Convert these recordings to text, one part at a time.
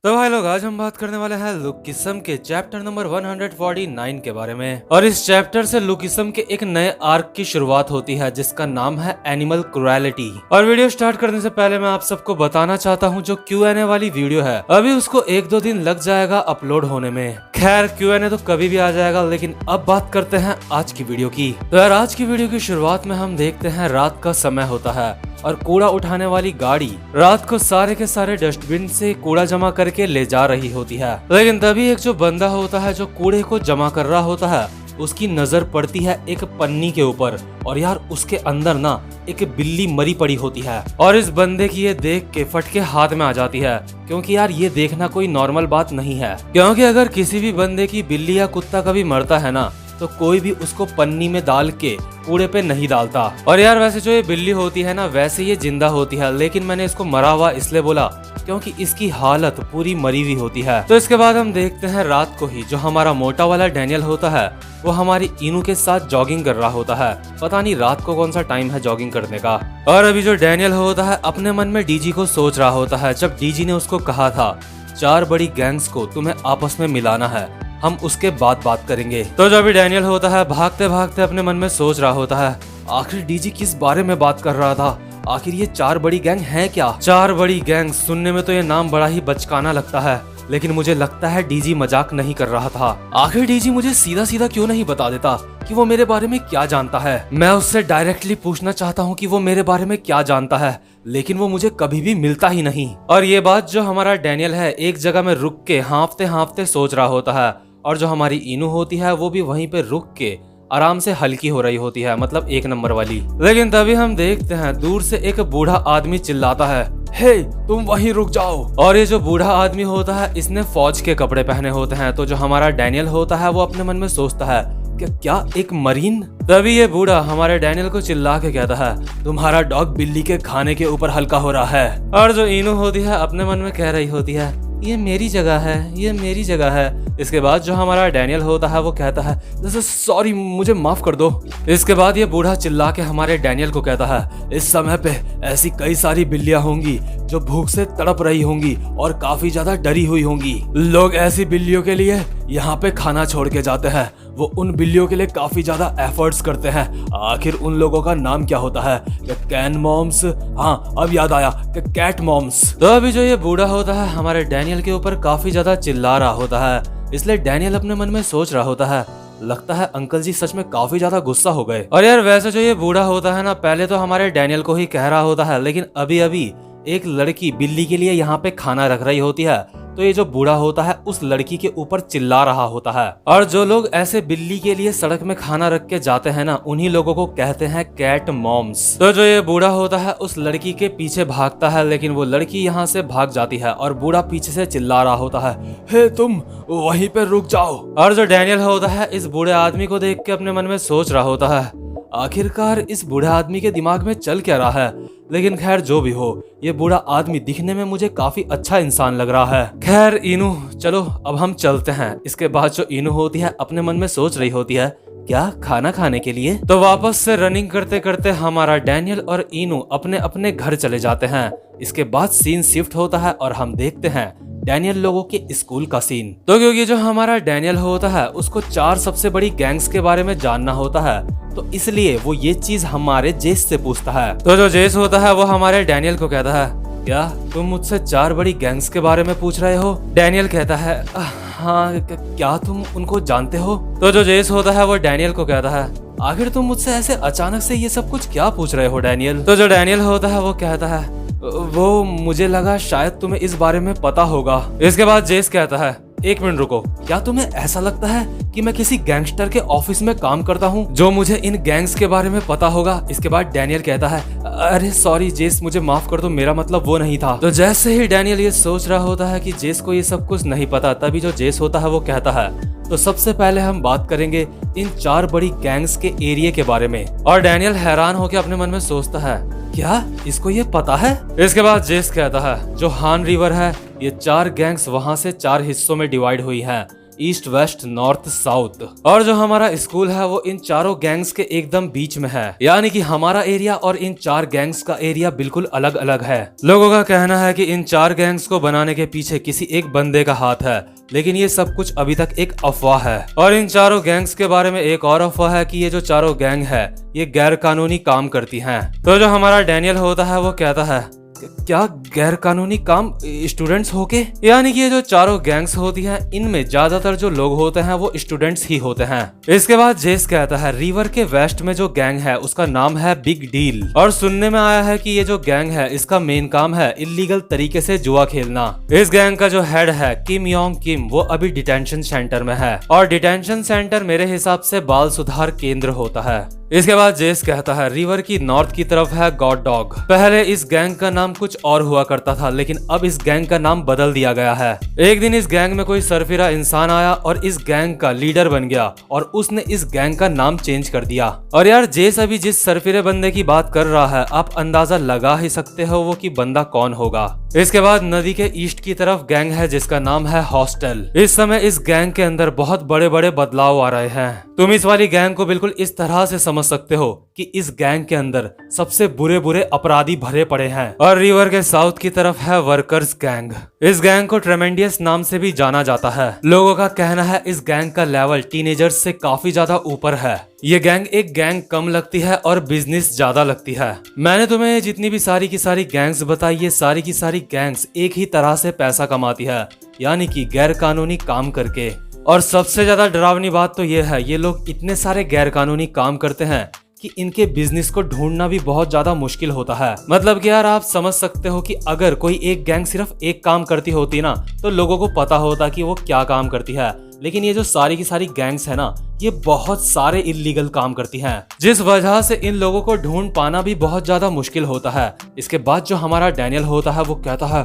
तो भाई लोग, आज हम बात करने वाले हैं लुकिज्म के चैप्टर नंबर 149 के बारे में। और इस चैप्टर से लुकिज्म के एक नए आर्क की शुरुआत होती है जिसका नाम है एनिमल क्रुएलिटी। और वीडियो स्टार्ट करने से पहले मैं आप सबको बताना चाहता हूँ, जो Q&A वाली वीडियो है अभी उसको 1-2 दिन लग जाएगा अपलोड होने में। खैर, Q&A तो कभी भी आ जाएगा, लेकिन अब बात करते हैं आज की वीडियो की। तो यार, आज की वीडियो की शुरुआत में हम देखते हैं रात का समय होता है और कूड़ा उठाने वाली गाड़ी रात को सारे के सारे डस्टबिन से कूड़ा जमा करके ले जा रही होती है। लेकिन तभी एक जो बंदा होता है जो कूड़े को जमा कर रहा होता है, उसकी नजर पड़ती है एक पन्नी के ऊपर। और यार, उसके अंदर ना एक बिल्ली मरी पड़ी होती है। और इस बंदे की ये देख के फटके हाथ में आ जाती है, क्योंकि यार ये देखना कोई नॉर्मल बात नहीं है। क्योंकि अगर किसी भी बंदे की बिल्ली या कुत्ता कभी मरता है ना, तो कोई भी उसको पन्नी में डाल के कूड़े पे नहीं डालता। और यार, वैसे जो ये बिल्ली होती है ना, वैसे ये जिंदा होती है, लेकिन मैंने इसको मरा हुआ इसलिए बोला क्योंकि इसकी हालत पूरी मरी हुई होती है। तो इसके बाद हम देखते हैं रात को ही जो हमारा मोटा वाला डैनियल होता है वो हमारी इनू के साथ जॉगिंग कर रहा होता है। पता नहीं रात को कौन सा टाइम है जॉगिंग करने का। और अभी जो डैनियल होता है अपने मन में डीजी को सोच रहा होता है, जब डीजी ने उसको कहा था 4 बड़ी गैंग्स को तुम्हें आपस में मिलाना है, हम उसके बाद बात करेंगे। तो जो अभी डैनियल होता है भागते भागते अपने मन में सोच रहा होता है, आखिर डीजी किस बारे में बात कर रहा था, आखिर ये 4 बड़ी गैंग हैं क्या। 4 बड़ी गैंग सुनने में तो ये नाम बड़ा ही बचकाना लगता है, लेकिन मुझे लगता है डीजी मजाक नहीं कर रहा था। आखिर डीजी मुझे सीधा सीधा क्यों नहीं बता देता कि वो मेरे बारे में क्या जानता है। मैं उससे डायरेक्टली पूछना चाहता हूँ कि वो मेरे बारे में क्या जानता है, लेकिन वो मुझे कभी भी मिलता ही नहीं। और ये बात जो हमारा डैनियल है एक जगह में रुक के हांफते हांफते सोच रहा होता है, और जो हमारी इनू होती है वो भी वहीं पे रुक के आराम से हल्की हो रही होती है, मतलब 1 नंबर वाली। लेकिन तभी हम देखते हैं दूर से एक बूढ़ा आदमी चिल्लाता है, हे तुम वहीं रुक जाओ। और ये जो बूढ़ा आदमी होता है इसने फौज के कपड़े पहने होते हैं। तो जो हमारा डैनियल होता है वो अपने मन में सोचता है कि क्या एक मरीन। तभी ये बूढ़ा हमारे डैनियल को चिल्ला के कहता है, तुम्हारा डॉग बिल्ली के खाने के ऊपर हल्का हो रहा है। और जो इनू होती है अपने मन में कह रही होती है, ये मेरी जगह है, ये मेरी जगह है। इसके बाद जो हमारा डैनियल होता है वो कहता है, सॉरी मुझे माफ कर दो। इसके बाद ये बूढ़ा चिल्ला के हमारे डैनियल को कहता है, इस समय पे ऐसी कई सारी बिल्लियां होंगी जो भूख से तड़प रही होंगी और काफी ज्यादा डरी हुई होंगी। लोग ऐसी बिल्लियों के लिए यहाँ पे खाना छोड़ के जाते हैं, वो उन बिल्लियों के लिए काफी ज्यादा एफर्ट्स करते हैं। आखिर उन लोगों का नाम क्या होता है, कैन मॉम्स, हाँ अब याद आया, कैट मॉम्स। तो अभी जो ये बूढ़ा होता है हमारे डैनियल के ऊपर काफी ज्यादा चिल्ला रहा होता है, इसलिए डैनियल अपने मन में सोच रहा होता है, लगता है अंकल जी सच में काफी ज्यादा गुस्सा हो गए। और यार, वैसे जो ये बूढ़ा होता है ना, पहले तो हमारे डैनियल को ही कह रहा होता है, लेकिन अभी अभी एक लड़की बिल्ली के लिए यहाँ पे खाना रख रही होती है, तो ये जो बूढ़ा होता है उस लड़की के ऊपर चिल्ला रहा होता है। और जो लोग ऐसे बिल्ली के लिए सड़क में खाना रख के जाते हैं ना, उन्हीं लोगों को कहते हैं कैट मॉम्स। तो जो ये बूढ़ा होता है उस लड़की के पीछे भागता है, लेकिन वो लड़की यहाँ से भाग जाती है और बूढ़ा पीछे से चिल्ला रहा होता है, हे तुम वहीं पे रुक जाओ। और जो डैनियल होता है इस बूढ़े आदमी को देख के अपने मन में सोच रहा होता है, आखिरकार इस बूढ़े आदमी के दिमाग में चल क्या रहा है। लेकिन खैर जो भी हो, ये बूढ़ा आदमी दिखने में मुझे काफी अच्छा इंसान लग रहा है। खैर इनू, चलो अब हम चलते हैं। इसके बाद जो इनू होती है अपने मन में सोच रही होती है, क्या खाना खाने के लिए। तो वापस से रनिंग करते करते हमारा डैनियल और इनू अपने अपने घर चले जाते हैं। इसके बाद सीन शिफ्ट होता है और हम देखते हैं डैनियल लोगों के स्कूल का सीन। तो क्योंकि जो हमारा डैनियल होता है उसको 4 सबसे बड़ी गैंग्स के बारे में जानना होता है, तो इसलिए वो ये चीज हमारे जेस से पूछता है। तो जो जेस होता है वो हमारे डैनियल को कहता है, क्या तुम मुझसे 4 बड़ी गैंग्स के बारे में पूछ रहे हो। डैनियल कहता है, हाँ क्या तुम उनको जानते हो। तो जो जेस होता है वो डैनियल को कहता है, आखिर तुम मुझसे ऐसे अचानक से ये सब कुछ क्या पूछ रहे हो डैनियल। तो जो डैनियल होता है वो कहता है, वो मुझे लगा शायद तुम्हें इस बारे में पता होगा। इसके बाद जेस कहता है, 1 मिनट रुको, क्या तुम्हें ऐसा लगता है कि मैं किसी गैंगस्टर के ऑफिस में काम करता हूँ जो मुझे इन गैंग्स के बारे में पता होगा। इसके बाद डैनियल कहता है, अरे सॉरी जेस मुझे माफ कर दो, मेरा मतलब वो नहीं था। तो जैसे ही डैनियल ये सोच रहा होता है कि जेस को ये सब कुछ नहीं पता, तभी जो जेस होता है वो कहता है, तो सबसे पहले हम बात करेंगे इन 4 बड़ी गैंग्स के एरिया के बारे में। और डैनियल हैरान होकर अपने मन में सोचता है, क्या इसको ये पता है। इसके बाद जेस कहता है, जो हान रिवर है, ये 4 गैंग्स वहाँ से 4 हिस्सों में डिवाइड हुई हैं। East, west, north, south. और जो हमारा स्कूल है वो इन चारों गैंग्स के एकदम बीच में है, यानी कि हमारा एरिया और इन चार गैंग्स का एरिया बिल्कुल अलग अलग है। लोगों का कहना है कि इन चार गैंग्स को बनाने के पीछे किसी एक बंदे का हाथ है, लेकिन ये सब कुछ अभी तक एक अफवाह है। और इन चारों गैंग्स के बारे में एक और अफवाह है कि ये जो चारों गैंग है ये गैर कानूनी काम करती हैं। तो जो हमारा डैनियल होता है वो कहता है क्या गैर कानूनी काम स्टूडेंट्स होके, यानी कि ये जो चारों गैंग्स होती हैं इनमें ज्यादातर जो लोग होते हैं वो स्टूडेंट्स ही होते हैं। इसके बाद जेस कहता है रिवर के वेस्ट में जो गैंग है उसका नाम है बिग डील, और सुनने में आया है कि ये जो गैंग है इसका मेन काम है इलीगल तरीके से जुआ खेलना। इस गैंग का जो हेड है किम योंग किम वो अभी डिटेंशन सेंटर में है, और डिटेंशन सेंटर मेरे हिसाब से बाल सुधार केंद्र होता है। इसके बाद जेस कहता है रिवर की नॉर्थ की तरफ है गॉड डॉग। पहले इस गैंग का नाम कुछ और हुआ करता था, लेकिन अब इस गैंग का नाम बदल दिया गया है। एक दिन इस गैंग में कोई सरफिरा इंसान आया और इस गैंग का लीडर बन गया, और उसने इस गैंग का नाम चेंज कर दिया। और यार जेस अभी जिस सरफिरे बंदे की बात कर रहा है आप अंदाजा लगा ही सकते हो वो कि बंदा कौन होगा। इसके बाद नदी के ईस्ट की तरफ गैंग है जिसका नाम है हॉस्टल। इस समय इस गैंग के अंदर बहुत बड़े बड़े बदलाव आ रहे हैं। तुम इस वाली गैंग को बिल्कुल इस तरह से समझ सकते हो कि इस गैंग के अंदर सबसे बुरे बुरे अपराधी भरे पड़े हैं। और रिवर के साउथ की तरफ है वर्कर्स गैंग। इस गैंग को ट्रेमेंडियस नाम से भी जाना जाता है। लोगों का कहना है इस गैंग का लेवल टीनेजर्स से काफी ज्यादा ऊपर है। ये गैंग एक गैंग कम लगती है और बिजनेस ज्यादा लगती है। मैंने तुम्हें जितनी भी सारी की सारी गैंग्स बताई ये सारी की सारी गैंग्स एक ही तरह से पैसा कमाती है, यानी कि गैर कानूनी काम करके। और सबसे ज्यादा डरावनी बात तो ये है ये लोग इतने सारे गैर कानूनी काम करते हैं कि इनके बिजनेस को ढूंढना भी बहुत ज्यादा मुश्किल होता है। मतलब कि यार आप समझ सकते हो कि अगर कोई एक गैंग सिर्फ एक काम करती होती ना तो लोगों को पता होता कि वो क्या काम करती है, लेकिन ये जो सारी की सारी गैंग्स है ना ये बहुत सारे इलीगल काम करती हैं, जिस वजह से इन लोगों को ढूंढ पाना भी बहुत ज्यादा मुश्किल होता है। इसके बाद जो हमारा डैनियल होता है वो कहता है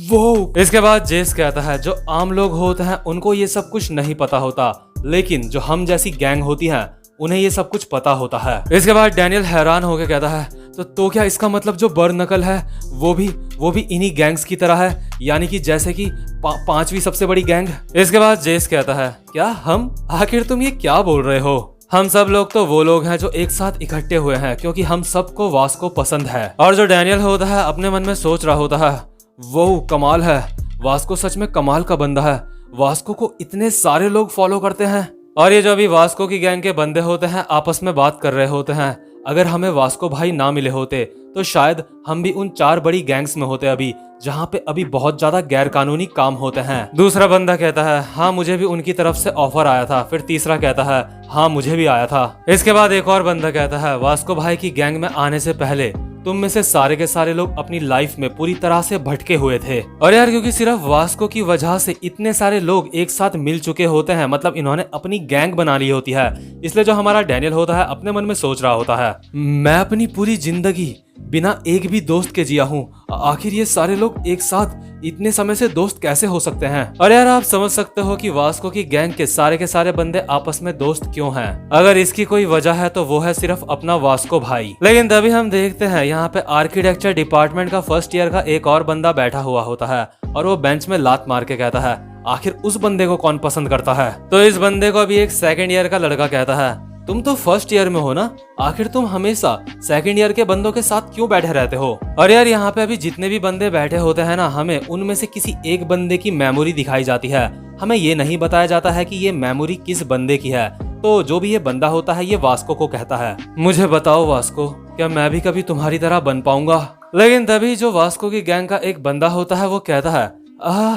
वो। इसके बाद जेस कहता है जो आम लोग होते हैं उनको ये सब कुछ नहीं पता होता, लेकिन जो हम जैसी गैंग होती हैं उन्हें ये सब कुछ पता होता है। इसके बाद डैनियल हैरान होकर कहता है तो क्या इसका मतलब जो बर्नकल है वो भी इन्हीं गैंग्स की तरह है, यानी कि जैसे कि पांचवी सबसे बड़ी गैंग। इसके बाद जेस कहता है क्या हम, आखिर तुम ये क्या बोल रहे हो? हम सब लोग तो वो लोग हैं जो एक साथ इकट्ठे हुए हैं क्योंकि हम सबको वास्को पसंद है। और जो डैनियल होता है अपने मन में सोच रहा होता है वो कमाल है, वास्को सच में कमाल का बंदा है, वास्को को इतने सारे लोग फॉलो करते हैं। और ये जो अभी वास्को की गैंग के बंदे होते हैं आपस में बात कर रहे होते हैं, अगर हमें वास्को भाई ना मिले होते तो शायद हम भी उन चार बड़ी गैंग्स में होते अभी, जहाँ पे अभी बहुत ज्यादा गैर कानूनी काम होते हैं। दूसरा बंदा कहता है हाँ मुझे भी उनकी तरफ से ऑफर आया था। फिर तीसरा कहता है हाँ मुझे भी आया था। इसके बाद एक और बंदा कहता है वास्को भाई की गैंग में आने से पहले तुम में से सारे के सारे लोग अपनी लाइफ में पूरी तरह से भटके हुए थे। और यार क्योंकि सिर्फ वास्को की वजह से इतने सारे लोग एक साथ मिल चुके होते हैं, मतलब इन्होंने अपनी गैंग बना ली होती है, इसलिए जो हमारा डैनियल होता है अपने मन में सोच रहा होता है मैं अपनी पूरी जिंदगी बिना एक भी दोस्त के जिया हूँ, आखिर ये सारे लोग एक साथ इतने समय से दोस्त कैसे हो सकते हैं। और यार आप समझ सकते हो कि वास्को की गैंग के सारे बंदे आपस में दोस्त क्यों हैं। अगर इसकी कोई वजह है तो वो है सिर्फ अपना वास्को भाई। लेकिन तभी हम देखते हैं यहाँ पे आर्किटेक्चर डिपार्टमेंट का फर्स्ट ईयर का एक और बंदा बैठा हुआ होता है और वो बेंच में लात मार के कहता है आखिर उस बंदे को कौन पसंद करता है। तो इस बंदे को अभी एक सेकेंड ईयर का लड़का कहता है तुम तो फर्स्ट ईयर में हो ना, आखिर तुम हमेशा सेकंड ईयर के बंदों के साथ क्यों बैठे रहते हो। और यार यहाँ पे अभी जितने भी बंदे बैठे होते हैं ना हमें उनमें से किसी एक बंदे की मेमोरी दिखाई जाती है, हमें ये नहीं बताया जाता है कि ये मेमोरी किस बंदे की है। तो जो भी ये बंदा होता है ये वास्को को कहता है मुझे बताओ वास्को क्या मैं भी कभी तुम्हारी तरह बन पाऊंगा। लेकिन तभी जो वास्को की गैंग का एक बंदा होता है वो कहता है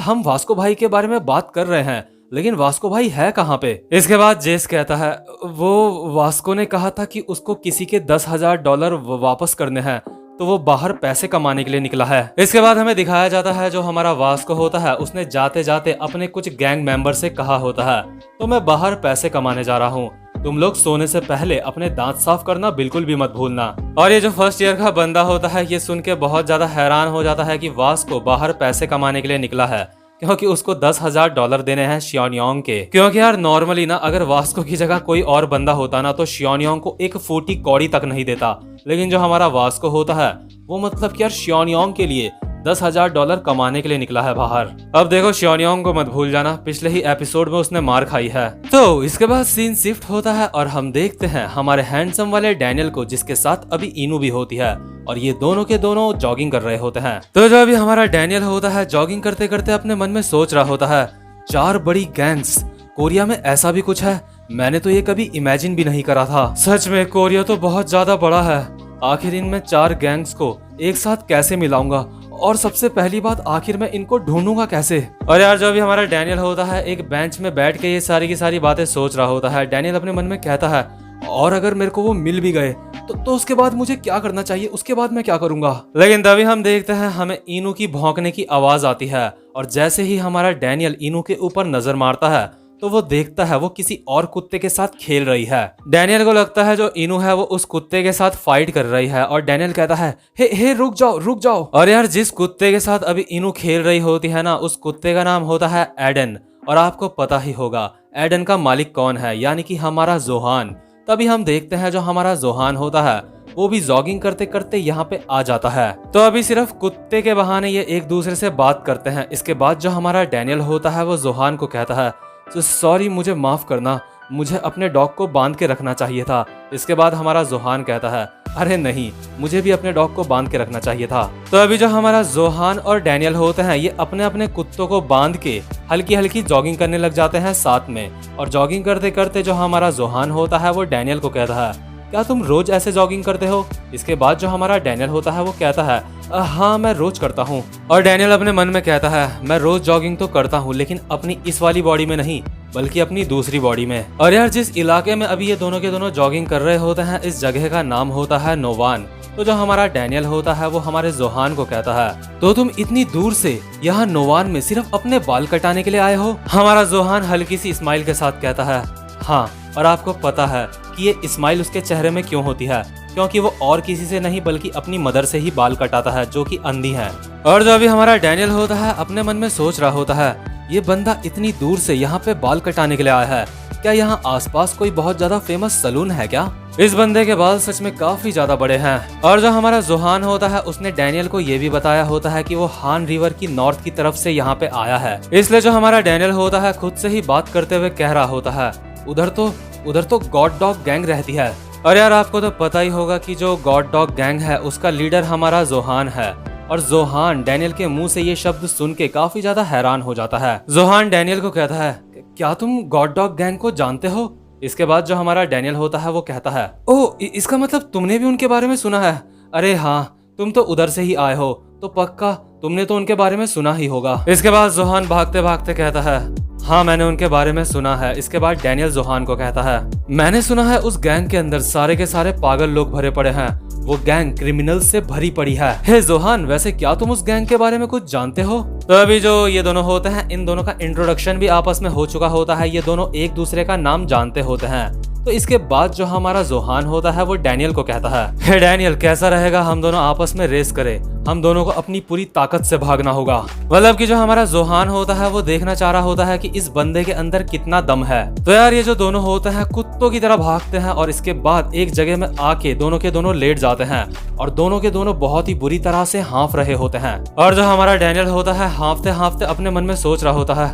हम वास्को भाई के बारे में बात कर रहे हैं लेकिन वास्को भाई है कहाँ पे। इसके बाद जेस कहता है वो वास्को ने कहा था कि उसको किसी के $10,000 वापस करने हैं तो वो बाहर पैसे कमाने के लिए निकला है। इसके बाद हमें दिखाया जाता है जो हमारा वास्को होता है उसने जाते जाते अपने कुछ गैंग मेंबर से कहा होता है तो मैं बाहर पैसे कमाने जा रहा हूँ, तुम लोग सोने से पहले अपने दांत साफ करना बिल्कुल भी मत भूलना। और ये जो फर्स्ट ईयर का बंदा होता है ये सुन के बहुत ज्यादा हैरान हो जाता है कि वास्को बाहर पैसे कमाने के लिए निकला है क्योंकि उसको $10,000 देने हैं शियोनियोंग के। क्योंकि यार नॉर्मली ना अगर वास्को की जगह कोई और बंदा होता ना तो शियोनियोंग को एक फूटी कौड़ी तक नहीं देता, लेकिन जो हमारा वास्को होता है वो मतलब कि यार शियोनियोंग के लिए $10,000 कमाने के लिए निकला है बाहर। अब देखो श्योनियोंग को मत भूल जाना, पिछले ही एपिसोड में उसने मार खाई है। तो इसके बाद सीन शिफ्ट होता है और हम देखते हैं हमारे हैंडसम वाले डैनियल को, जिसके साथ अभी इनू भी होती है, और ये दोनों के दोनों जॉगिंग कर रहे होते हैं। तो जो अभी हमारा डैनियल होता है जॉगिंग करते करते अपने मन में सोच रहा होता है, 4 बड़ी गैंग्स, कोरिया में ऐसा भी कुछ है? मैंने तो ये कभी इमेजिन भी नहीं करा था। सच में कोरिया तो बहुत ज्यादा बड़ा है। आखिर इनमें 4 गैंग्स को एक साथ कैसे मिलाऊंगा, और सबसे पहली बात आखिर मैं इनको ढूंढूंगा कैसे? और यार जो भी हमारा डैनियल होता है एक बेंच में बैठ के ये सारी की सारी बातें सोच रहा होता है। डैनियल अपने मन में कहता है, और अगर मेरे को वो मिल भी गए तो उसके बाद मुझे क्या करना चाहिए, उसके बाद मैं क्या करूंगा? लेकिन तभी हम देखते हैं हमें इनू की भौंकने की आवाज आती है, और जैसे ही हमारा डैनियल इनू के ऊपर नजर मारता है तो वो देखता है वो किसी और कुत्ते के साथ खेल रही है। डैनियल को लगता है जो इनू है वो उस कुत्ते के साथ फाइट कर रही है, और डैनियल कहता है, हे रुक जाओ रुक जाओ। और यार जिस कुत्ते के साथ अभी इनू खेल रही होती है ना, उस कुत्ते का नाम होता है एडन, और आपको पता ही होगा एडन का मालिक कौन है, यानी कि हमारा जोहान। तभी हम देखते हैं जो हमारा जोहान होता है वो भी जॉगिंग करते करते यहाँ पे आ जाता है। तो अभी सिर्फ कुत्ते के बहाने ये एक दूसरे से बात करते हैं। इसके बाद जो हमारा डैनियल होता है वो जोहान को कहता है, तो सॉरी मुझे माफ करना, मुझे अपने डॉग को बांध के रखना चाहिए था। इसके बाद हमारा जोहान कहता है, अरे नहीं, मुझे भी अपने डॉग को बांध के रखना चाहिए था। तो अभी जो हमारा जोहान और डैनियल होते हैं ये अपने अपने कुत्तों को बांध के हल्की हल्की जॉगिंग करने लग जाते हैं साथ में। और जॉगिंग करते करते जो हमारा जोहान होता है वो डैनियल को कहता है, क्या तुम रोज ऐसे जॉगिंग करते हो? इसके बाद जो हमारा डैनियल होता है वो कहता है, हाँ मैं रोज करता हूँ। और डैनियल अपने मन में कहता है, मैं रोज जॉगिंग तो करता हूँ लेकिन अपनी इस वाली बॉडी में नहीं, बल्कि अपनी दूसरी बॉडी में। और यार जिस इलाके में अभी ये दोनों के दोनों जॉगिंग कर रहे होते हैं इस जगह का नाम होता है नोवान। तो जो हमारा डैनियल होता है वो हमारे जोहान को कहता है, तो तुम इतनी दूर से यहाँ नोवान में सिर्फ अपने बाल कटाने के लिए आए हो? हमारा जोहान हल्की सी स्माइल के साथ कहता है, हाँ, और आपको पता है कि ये स्माइल उसके चेहरे में क्यों होती है? क्योंकि वो और किसी से नहीं बल्कि अपनी मदर से ही बाल कटाता है, जो कि अंधी है। और जो अभी हमारा डैनियल होता है अपने मन में सोच रहा होता है, ये बंदा इतनी दूर से यहाँ पे बाल कटाने के लिए आया है, क्या यहाँ आसपास कोई बहुत ज्यादा फेमस सलून है क्या? इस बंदे के बाल सच में काफी ज्यादा बड़े हैं। और जो हमारा जोहान होता है उसने डैनियल को ये भी बताया होता है कि वो हान रिवर की नॉर्थ की तरफ से यहाँ पे आया है। इसलिए जो हमारा डैनियल होता है खुद से ही बात करते हुए कह रहा होता है, उधर तो गॉड डॉग गैंग रहती है। और यार आपको तो पता ही होगा कि जो गॉड डॉग गैंग है उसका लीडर हमारा जोहान है। और जोहान डैनियल के मुंह से ये शब्द सुन के काफी ज्यादा हैरान हो जाता है। जोहान डैनियल को कहता है, क्या तुम गॉड डॉग गैंग को जानते हो? इसके बाद जो हमारा डैनियल होता है वो कहता है, ओह इसका मतलब तुमने भी उनके बारे में सुना है? अरे हाँ, तुम तो उधर से ही आए हो, तो पक्का तुमने तो उनके बारे में सुना ही होगा। इसके बाद जोहान भागते भागते कहता है, हाँ मैंने उनके बारे में सुना है। इसके बाद डैनियल जोहान को कहता है, मैंने सुना है उस गैंग के अंदर सारे के सारे पागल लोग भरे पड़े हैं, वो गैंग क्रिमिनल से भरी पड़ी है। हे जोहान, वैसे क्या तुम उस गैंग के बारे में कुछ जानते हो? तो अभी जो ये दोनों होते हैं इन दोनों का इंट्रोडक्शन भी आपस में हो चुका होता है। ये दोनों एक दूसरे का नाम जानते होते हैं। तो इसके बाद जो हमारा जोहान होता है वो डैनियल को कहता है, हे डैनियल, कैसा रहेगा हम दोनों आपस में रेस करें? हम दोनों को अपनी पूरी ताकत से भागना होगा। मतलब कि जो हमारा जोहान होता है वो देखना चाह रहा होता है कि इस बंदे के अंदर कितना दम है। तो यार ये जो दोनों होते हैं कुत्तों की तरह भागते हैं और इसके बाद एक जगह में आके दोनों के दोनों लेट जाते हैं और दोनों के दोनों बहुत ही बुरी तरह से हाँफ रहे होते हैं। और जो हमारा डैनियल होता है हाँफते हाँफते अपने मन में सोच रहा होता है,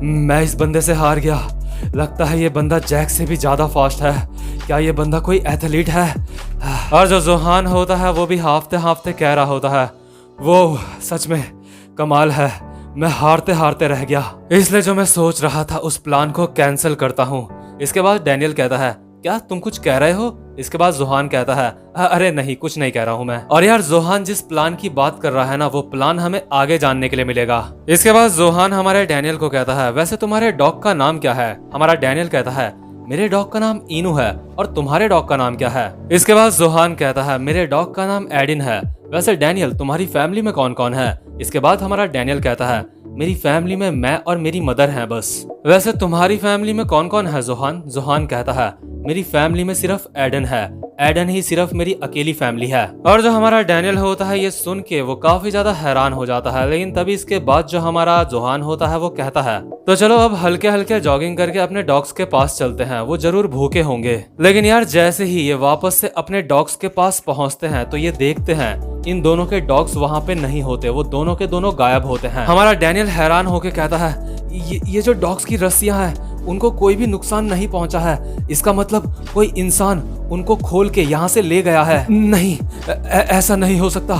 मैं इस बंदे से हार गया, लगता है ये बंदा जैक से भी ज्यादा फास्ट है, क्या ये बंदा कोई एथलीट है? और जो जोहान होता है वो भी हाँफते हाँफते कह रहा होता है, वो सच में कमाल है, मैं हारते हारते रह गया, इसलिए जो मैं सोच रहा था उस प्लान को कैंसिल करता हूँ। इसके बाद डैनियल कहता है, क्या तुम कुछ कह रहे हो? इसके बाद जोहान कहता है, अरे नहीं, कुछ नहीं कह रहा हूँ मैं। और यार जोहान जिस प्लान की बात कर रहा है ना, वो प्लान हमें आगे जानने के लिए मिलेगा। इसके बाद जोहान हमारे डैनियल को कहता है, वैसे तुम्हारे डॉग का नाम क्या है? हमारा डैनियल कहता है, मेरे डॉग का नाम इनू है, और तुम्हारे डॉग का नाम क्या है? इसके बाद जोहान कहता है, मेरे डॉग का नाम एडिन है। वैसे डैनियल, तुम्हारी फैमिली में कौन कौन है? इसके बाद हमारा डैनियल कहता है, मेरी फैमिली में मैं और मेरी मदर हैं बस। वैसे तुम्हारी फैमिली में कौन कौन है जोहान? जोहान कहता है, मेरी फैमिली में सिर्फ एडन है, एडन ही सिर्फ मेरी अकेली फैमिली है। और जो हमारा डैनियल होता है ये सुन के वो काफी ज्यादा हैरान हो जाता है, लेकिन तभी इसके बाद जो हमारा जोहान होता है वो कहता है तो चलो अब हल्के हल्के जॉगिंग करके अपने डॉग्स के पास चलते हैं, वो जरूर भूखे होंगे। लेकिन यार जैसे ही ये वापस से अपने डॉग्स के पास पहुंचते हैं तो ये देखते हैं इन दोनों के डॉग्स वहां पे नहीं होते, वो दोनों के दोनों गायब होते हैं। हमारा डैनियल हैरान होके कहता है ये जो डॉग्स की रस्सियां हैं उनको कोई भी नुकसान नहीं पहुंचा है, इसका मतलब कोई इंसान उनको खोल के यहाँ से ले गया है। नहीं ऐसा नहीं हो सकता,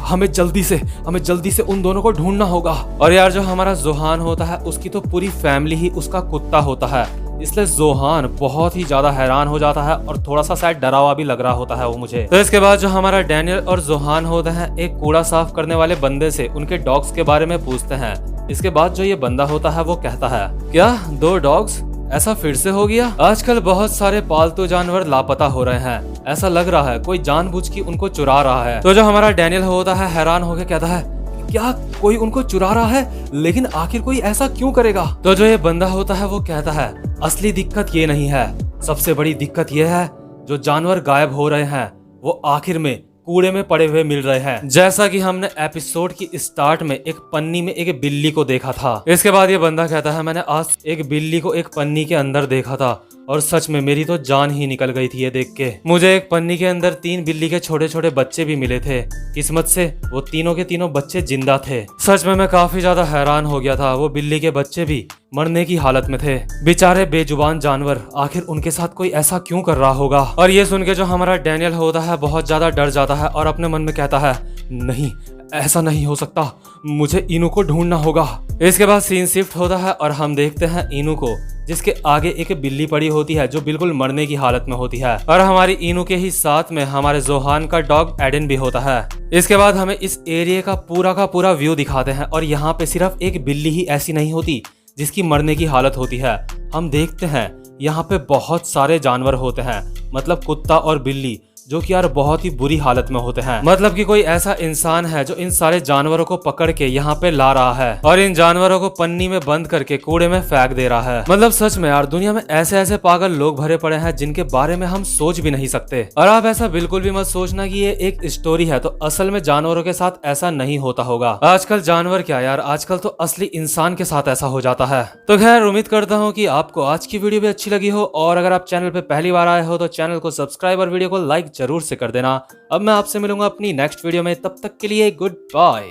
हमें जल्दी से उन दोनों को ढूंढना होगा। और यार जो हमारा जोहान होता है उसकी तो पूरी फैमिली ही उसका कुत्ता होता है, इसलिए जोहान बहुत ही ज्यादा हैरान हो जाता है और थोड़ा सा शायद डरा हुआ भी लग रहा होता है वो मुझे। तो इसके बाद जो हमारा डैनियल और जोहान होते हैं एक कूड़ा साफ करने वाले बंदे से उनके डॉग्स के बारे में पूछते हैं। इसके बाद जो ये बंदा होता है वो कहता है क्या 2 डॉग्स, ऐसा फिर से हो गया? आजकल बहुत सारे पालतू जानवर लापता हो रहे हैं, ऐसा लग रहा है कोई जानबूझ के उनको चुरा रहा है। तो जो हमारा डैनियल होता है हैरान होकर कहता है क्या कोई उनको चुरा रहा है, लेकिन आखिर कोई ऐसा क्यों करेगा? तो जो ये बंदा होता है वो कहता है असली दिक्कत ये नहीं है, सबसे बड़ी दिक्कत ये है जो जानवर गायब हो रहे हैं वो आखिर में कूड़े में पड़े हुए मिल रहे हैं। जैसा कि हमने एपिसोड की स्टार्ट में एक पन्नी में एक बिल्ली को देखा था। इसके बाद ये बंदा कहता है मैंने आज एक बिल्ली को एक पन्नी के अंदर देखा था और सच में मेरी तो जान ही निकल गई थी ये देख के। मुझे एक पन्नी के अंदर 3 बिल्ली के छोटे छोटे बच्चे भी मिले थे, किस्मत से वो तीनों के तीनों बच्चे जिंदा थे। सच में मैं काफी ज्यादा हैरान हो गया था, वो बिल्ली के बच्चे भी मरने की हालत में थे। बेचारे बेजुबान जानवर, आखिर उनके साथ कोई ऐसा क्यों कर रहा होगा? और ये सुन के जो हमारा डैनियल होता है बहुत ज्यादा डर जाता है और अपने मन में कहता है नहीं ऐसा नहीं हो सकता, मुझे इनू को ढूंढना होगा। इसके बाद सीन शिफ्ट होता है और हम देखते हैं इनू को, जिसके आगे एक बिल्ली पड़ी होती है जो बिल्कुल मरने की हालत में होती है। और हमारी इनू के ही साथ में हमारे जोहान का डॉग एडन भी होता है। इसके बाद हमें इस एरिया का पूरा व्यू दिखाते हैं और यहाँ पे सिर्फ एक बिल्ली ही ऐसी नहीं होती जिसकी मरने की हालत होती है। हम देखते हैं यहाँ पे बहुत सारे जानवर होते हैं, मतलब कुत्ता और बिल्ली, जो कि यार बहुत ही बुरी हालत में होते हैं। मतलब कि कोई ऐसा इंसान है जो इन सारे जानवरों को पकड़ के यहाँ पे ला रहा है और इन जानवरों को पन्नी में बंद करके कूड़े में फेंक दे रहा है। मतलब सच में यार दुनिया में ऐसे ऐसे पागल लोग भरे पड़े हैं जिनके बारे में हम सोच भी नहीं सकते। और आप ऐसा बिल्कुल भी मत सोचना कि ये एक स्टोरी है, तो असल में जानवरों के साथ ऐसा नहीं होता होगा। आजकल जानवर क्या यार, आजकल तो असली इंसान के साथ ऐसा हो जाता है। तो खैर उम्मीद करता हूँ कि आपको आज की वीडियो भी अच्छी लगी हो, और अगर आप चैनल पे पहली बार आए हो तो चैनल को सब्सक्राइब और वीडियो को लाइक जरूर से कर देना। अब मैं आपसे मिलूंगा अपनी नेक्स्ट वीडियो में, तब तक के लिए गुड बाय।